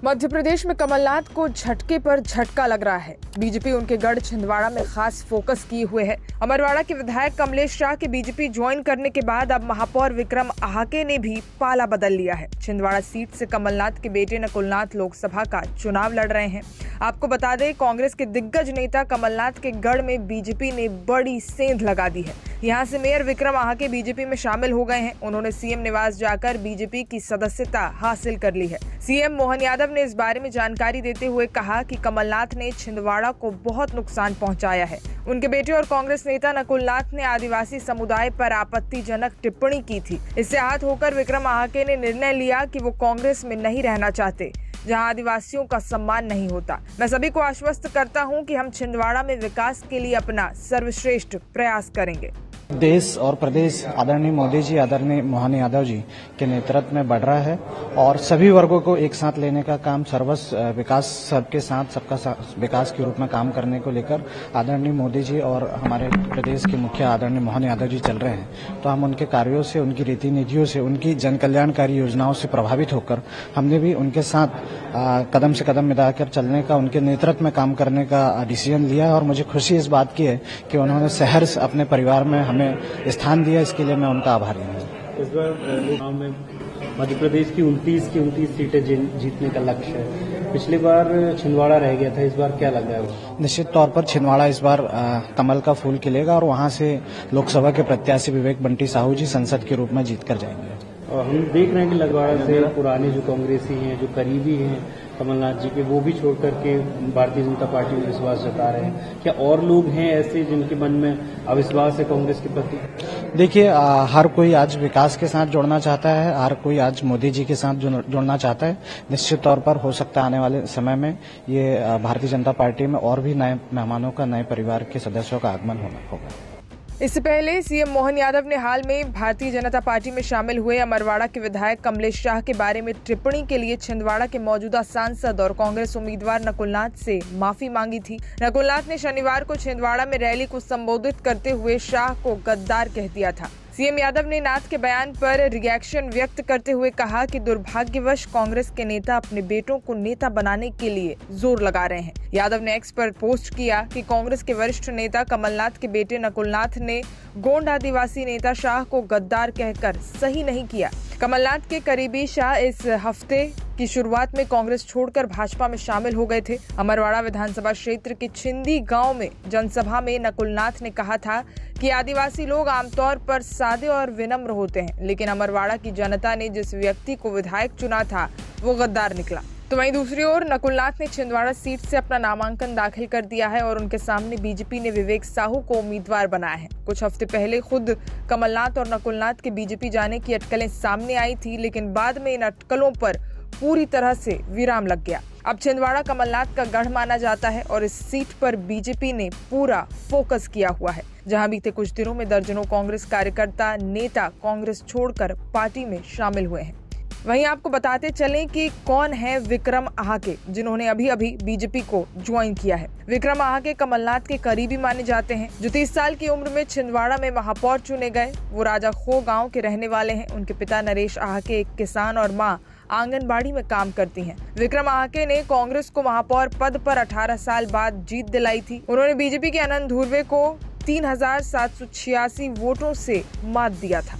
मध्य प्रदेश में कमलनाथ को झटके पर झटका लग रहा है। बीजेपी उनके गढ़ छिंदवाड़ा में खास फोकस किए हुए है। अमरवाड़ा के विधायक कमलेश शाह के बीजेपी ज्वाइन करने के बाद अब महापौर विक्रम आहाके ने भी पाला बदल लिया है। छिंदवाड़ा सीट से कमलनाथ के बेटे नकुलनाथ लोकसभा का चुनाव लड़ रहे हैं। आपको बता दें, कांग्रेस के दिग्गज नेता कमलनाथ के गढ़ में बीजेपी ने बड़ी सेंध लगा दी है। यहाँ से मेयर विक्रम आहाके बीजेपी में शामिल हो गए हैं। उन्होंने सीएम निवास जाकर बीजेपी की सदस्यता हासिल कर ली है। सीएम मोहन यादव ने इस बारे में जानकारी देते हुए कहा कि कमलनाथ ने छिंदवाड़ा को बहुत नुकसान पहुंचाया है। उनके बेटे और कांग्रेस नेता नकुलनाथ ने आदिवासी समुदाय पर आपत्तिजनक टिप्पणी की थी। इससे आहत होकर विक्रम आहाके ने निर्णय लिया कि वो कांग्रेस में नहीं रहना चाहते, जहां आदिवासियों का सम्मान नहीं होता। मैं सभी को आश्वस्त करता हूं कि हम छिंदवाड़ा में विकास के लिए अपना सर्वश्रेष्ठ प्रयास करेंगे। देश और प्रदेश आदरणीय मोदी जी, आदरणीय मोहन यादव जी के नेतृत्व में बढ़ रहा है और सभी वर्गों को एक साथ लेने का काम विकास सबके साथ सबका विकास के रूप में काम करने को लेकर आदरणीय मोदी जी और हमारे प्रदेश के मुखिया आदरणीय मोहन यादव जी चल रहे हैं। तो हम उनके कार्यों से, उनकी रीति नीतियों से, उनकी जन कल्याणकारी योजनाओं से प्रभावित होकर हमने भी उनके साथ कदम से कदम मिलाकर चलने का, उनके नेतृत्व में काम करने का डिसीजन लिया और मुझे खुशी इस बात की है कि उन्होंने सहर्ष अपने परिवार में हमें स्थान दिया। इसके लिए मैं उनका आभारी हूँ। इस बार चुनाव में मध्य प्रदेश की 29 सीटें जीतने का लक्ष्य है। पिछली बार छिंदवाड़ा रह गया था, इस बार क्या लग रहा है? निश्चित तौर पर छिंदवाड़ा इस बार कमल का फूल खिलेगा और वहां से लोकसभा के प्रत्याशी विवेक बंटी साहू जी संसद के रूप में जीत कर जाएंगे। और हम देख रहे हैं कि लगवाड़ा से पुराने जो कांग्रेसी हैं, जो करीबी हैं कमलनाथ जी के, वो भी छोड़ करके भारतीय जनता पार्टी में विश्वास जता रहे हैं। क्या और लोग हैं ऐसे जिनके मन में अविश्वास है कांग्रेस के प्रति? देखिए, हर कोई आज विकास के साथ जुड़ना चाहता है, हर कोई आज मोदी जी के साथ जुड़ना चाहता है। निश्चित तौर पर हो सकता है आने वाले समय में ये भारतीय जनता पार्टी में और भी नए मेहमानों का, नए परिवार के सदस्यों का आगमन होगा। इससे पहले सीएम मोहन यादव ने हाल में भारतीय जनता पार्टी में शामिल हुए अमरवाड़ा के विधायक कमलेश शाह के बारे में टिप्पणी के लिए छिंदवाड़ा के मौजूदा सांसद और कांग्रेस उम्मीदवार नकुलनाथ से माफी मांगी थी। नकुलनाथ ने शनिवार को छिंदवाड़ा में रैली को संबोधित करते हुए शाह को गद्दार कह दिया था। सीएम यादव ने नाथ के बयान पर रिएक्शन व्यक्त करते हुए कहा कि दुर्भाग्यवश कांग्रेस के नेता अपने बेटों को नेता बनाने के लिए जोर लगा रहे हैं। यादव ने एक्स पर पोस्ट किया कि कांग्रेस के वरिष्ठ नेता कमलनाथ के बेटे नकुलनाथ ने गोंड आदिवासी नेता शाह को गद्दार कहकर सही नहीं किया। कमलनाथ के करीबी शाह इस हफ्ते की शुरुआत में कांग्रेस छोड़कर भाजपा में शामिल हो गए थे। अमरवाड़ा विधानसभा क्षेत्र के छिंदी गांव में जनसभा में नकुलनाथ ने कहा था कि आदिवासी लोग आमतौर पर सादे और विनम्र होते हैं, लेकिन अमरवाड़ा की जनता ने जिस व्यक्ति को विधायक चुना था वो गद्दार निकला। तो वहीं दूसरी ओर नकुलनाथ ने छिंदवाड़ा सीट से अपना नामांकन दाखिल कर दिया है और उनके सामने बीजेपी ने विवेक साहू को उम्मीदवार बनाया है। कुछ हफ्ते पहले खुद कमलनाथ और नकुलनाथ के बीजेपी जाने की अटकलें सामने आई थी, लेकिन बाद में इन अटकलों पर पूरी तरह से विराम लग गया। अब छिंदवाड़ा कमलनाथ का गढ़ माना जाता है और इस सीट पर बीजेपी ने पूरा फोकस किया हुआ है, जहां बीते कुछ दिनों में दर्जनों कांग्रेस कार्यकर्ता, नेता कांग्रेस छोड़कर पार्टी में शामिल हुए हैं। वहीं आपको बताते चलें कि कौन है विक्रम आहाके, जिन्होंने अभी अभी बीजेपी को ज्वाइन किया है। विक्रम आहाके कमलनाथ के करीबी माने जाते हैं, जो 30 साल की उम्र में छिंदवाड़ा में महापौर चुने गए। वो राजा खो गांव के रहने वाले हैं। उनके पिता नरेश आहाके एक किसान और मां आंगनबाड़ी में काम करती हैं। विक्रम आहाके ने कांग्रेस को महापौर पद पर 18 साल बाद जीत दिलाई थी। उन्होंने बीजेपी के अनंत धुर्वे को 3786 वोटों से मात दिया था।